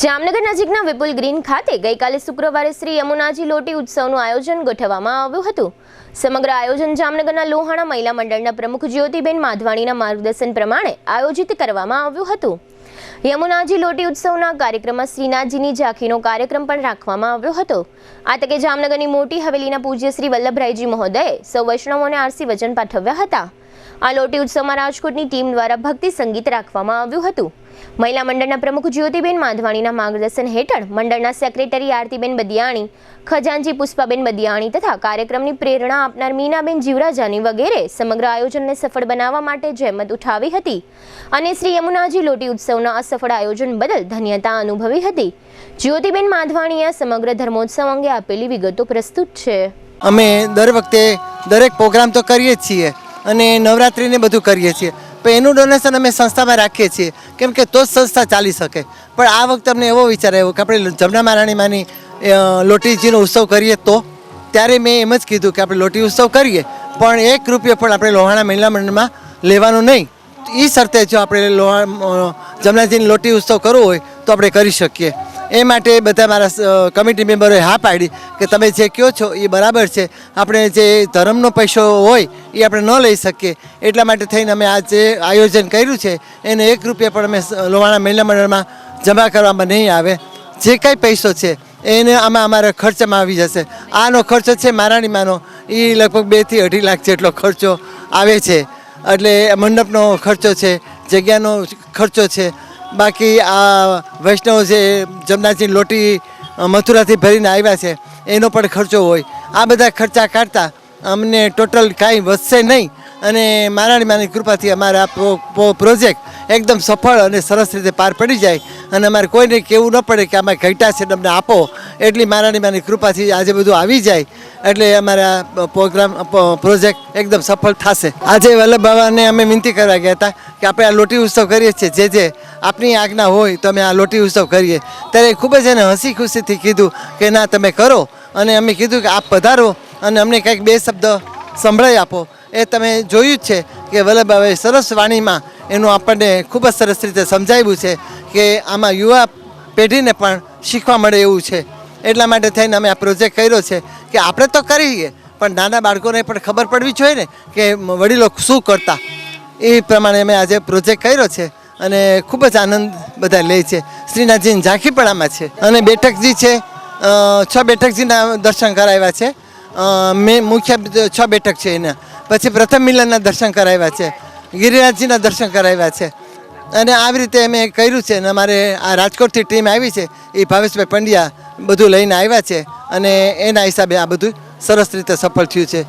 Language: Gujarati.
જામનગર નજીકના વિપુલ ગ્રીન ખાતે ગઈકાલે શુક્રવારે શ્રી યમુનાજી લોટી ઉત્સવનું આયોજન ગોઠવવામાં આવ્યું હતું। સમગ્ર આયોજન જામનગરના લોહાણા મહિલા મંડળના પ્રમુખ જ્યોતિબેન માધવાણીના માર્ગદર્શન પ્રમાણે આયોજિત કરવામાં આવ્યું હતું। યમુનાજી લોટી ઉત્સવના કાર્યક્રમમાં શ્રીનાથજીની ઝાંખીનો કાર્યક્રમ પણ રાખવામાં આવ્યો હતો। આ તકે જામનગરની મોટી હવેલીના પૂજ્ય શ્રી વલ્લભરાયજી મહોદયે સૌ વૈષ્ણવોને આરસી વચન પાઠવ્યા હતા। આ લોટી ઉત્સવમાં રાજકોટની ટીમ દ્વારા ભક્તિ સંગીત રાખવામાં આવ્યું હતું। મહિલા મંડળના પ્રમુખ જ્યોતિબેન માધવાણીના માર્ગદર્શન હેઠળ મંડળના સેક્રેટરી આરતીબેન બદિયાણી, ખજાનચી પુષ્પાબેન બદિયાણી તથા કાર્યક્રમની પ્રેરણા આપનાર મીનાબેન જીવરાજાની વગેરે સમગ્ર આયોજનને સફળ બનાવવા માટે જહેમત ઉઠાવી હતી અને શ્રી યમુનાજી લોટી ઉત્સવના અસફળ આયોજન બદલ ધન્યતા અનુભવી હતી। જ્યોતિબેન માધવાણીએ સમગ્ર ધર્મોત્સવ અંગે આપેલી વિગતો પ્રસ્તુત છે। અમે દર વખતે દરેક પ્રોગ્રામ તો કરીએ જ છીએ અને નવરાત્રિને બધું કરીએ છીએ, પણ એનું ડોનેશન અમે સંસ્થામાં રાખીએ છીએ કેમ કે તો જ સંસ્થા ચાલી શકે। પણ આ વખતે અમને એવો વિચાર આવ્યો કે આપણે જમના મહારાણીમાંની લોટીજીનો ઉત્સવ કરીએ તો ત્યારે મેં એમ જ કીધું કે આપણે લોટી ઉત્સવ કરીએ પણ 1 રૂપિયો પણ આપણે લોહાણા મહિલા મંડળમાં લેવાનો નહીં। એ શરતે જો આપણે જમનાજીની લોટી ઉત્સવ કરવો હોય તો આપણે કરી શકીએ। એ માટે બધા મારા કમિટી મેમ્બરોએ હા પાડી કે તમે જે કહો છો એ બરાબર છે, આપણે જે ધર્મનો પૈસો હોય એ આપણે ન લઈ શકીએ, એટલા માટે થઈને અમે આ જે આયોજન કર્યું છે એને 1 રૂપિયા પણ અમે લોહાણા મહિલા મંડળમાં જમા કરવામાં નહીં આવે। જે કંઈ પૈસો છે એને આમાં અમારા ખર્ચમાં આવી જશે। આનો ખર્ચો છે મહારાણીમાંનો એ લગભગ 2 થી 2.5 લાખ જેટલો ખર્ચો આવે છે, એટલે મંડપનો ખર્ચો છે, જગ્યાનો ખર્ચો છે, બાકી આ વૈષ્ણવ જે જમનાજીની લોટી મથુરાથી ભરીને આવ્યા છે એનો પણ ખર્ચો હોય। આ બધા ખર્ચા કાઢતા અમને ટોટલ કાંઈ વધશે નહીં અને મહારાણીમાંની કૃપાથી અમારા પ્રોજેક્ટ એકદમ સફળ અને સરસ રીતે પાર પડી જાય અને અમારે કોઈને કહેવું ન પડે કે આમાં ઘટ્યા છે તમને આપો, એટલી મહારાણીમાંની કૃપાથી આજે બધું આવી જાય એટલે અમારા પ્રોજેક્ટ એકદમ સફળ થશે। આજે વલ્લભ બાબાને અમે વિનંતી કરવા ગયા હતા કે આપણે આ લોટી ઉત્સવ કરીએ છીએ, જે આપની આજ્ઞા હોય તો અમે આ લોટી ઉત્સવ કરીએ, ત્યારે ખૂબ જ એને હસી ખુશીથી કીધું કે ના તમે કરો, અને અમે કીધું કે આપ પધારો અને અમને કંઈક 2 શબ્દ સંભળાઈ આપો। એ તમે જોયું જ છે કે વલ્લભ બાબાએ સરસ વાણીમાં એનું આપણને ખૂબ જ સરસ રીતે સમજાવ્યું છે કે આમાં યુવા પેઢીને પણ શીખવા મળે એવું છે। એટલા માટે થઈને અમે આ પ્રોજેક્ટ કર્યો છે કે આપણે તો કરીએ પણ નાના બાળકોને પણ ખબર પડવી જોઈએ ને કે વડીલો શું કરતા, એ પ્રમાણે અમે આજે પ્રોજેક્ટ કર્યો છે અને ખૂબ જ આનંદ બધા લે છે। શ્રીનાથજીની ઝાંખી પણ આમાં છે અને બેઠકજી છે, 6 બેઠકજીના દર્શન કરાવ્યા છે। મેં મુખ્ય 6 બેઠક છે એના, પછી પ્રથમ મિલનના દર્શન કરાવ્યા છે, ગિરિરાજજીના દર્શન કરાવ્યા છે અને આવી રીતે અમે કર્યું છે। અને અમારે આ રાજકોટથી ટીમ આવી છે, એ ભાવેશભાઈ પંડ્યા બધું લઈને આવ્યા છે અને એના હિસાબે આ બધું સરસ રીતે સફળ થયું છે।